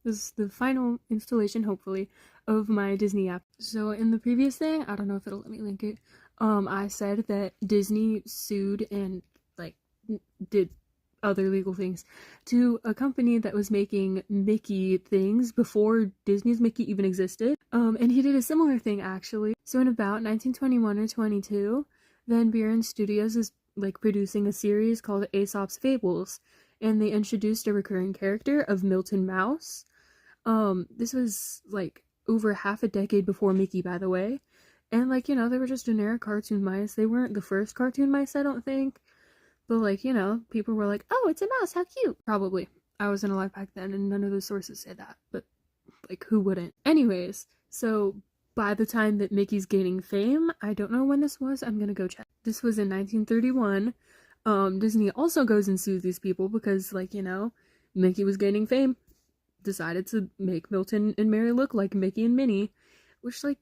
This is the final installation, hopefully, of my Disney app. So in the previous thing, I don't know if it'll let me link it, I said that Disney sued and, like, did other legal things to a company that was making Mickey things before Disney's Mickey even existed. And he did a similar thing, actually. So in about 1921 or 22, Van Buren Studios is, like, producing a series called Aesop's Fables, and they introduced a recurring character of Milton Mouse. This was, like, over half a decade before Mickey, by the way. And, like, they were just generic cartoon mice. They weren't the first cartoon mice, I don't think. But, like, people were like, oh, it's a mouse, how cute. Probably. I wasn't alive back then, and none of the sources say that. But, like, who wouldn't? Anyways, so by the time that Mickey's gaining fame, I don't know when this was, I'm gonna go check. This was in 1931. Disney also goes and sues these people because, like, Mickey was gaining fame, decided to make Milton and Mary look like Mickey and Minnie, which, like,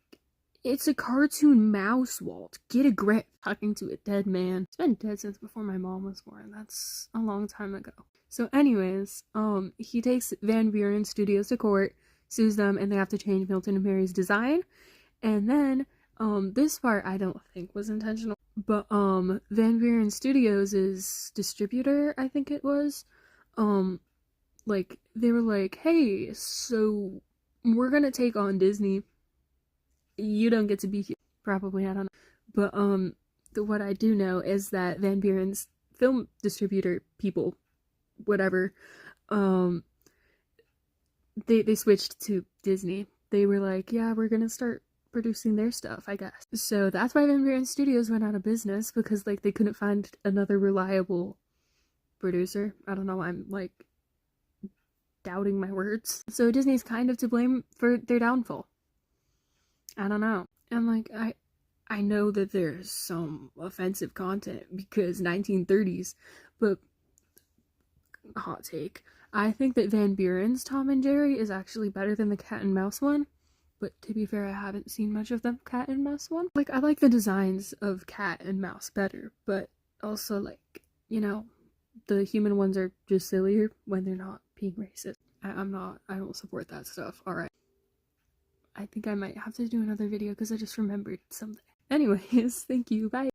it's a cartoon mouse, Walt. Get a grip. Talking to a dead man. It's been dead since before my mom was born. That's a long time ago. So anyways, he takes Van Buren Studios to court, sues them, and they have to change Milton and Mary's design. And then, this part I don't think was intentional, but, Van Buren Studios' distributor, I think it was, like, they were like, hey, so we're gonna take on Disney. You don't get to be here. Probably, I don't know. But, what I do know is that Van Buren's film distributor people, whatever, they switched to Disney. They were like, yeah, we're gonna start producing their stuff, I guess. So that's why Van Buren Studios went out of business, because, like, they couldn't find another reliable producer. I don't know why I'm, like, doubting my words. So Disney's kind of to blame for their downfall. I don't know. And, like, I know that there's some offensive content because 1930s, but hot take. I think that Van Buren's Tom and Jerry is actually better than the Cat and Mouse one. But to be fair, I haven't seen much of the Cat and Mouse one. Like, I like the designs of Cat and Mouse better, but also, like, the human ones are just sillier when they're not being racist. I don't support that stuff. Alright. I think I might have to do another video because I just remembered something. Anyways, thank you. Bye.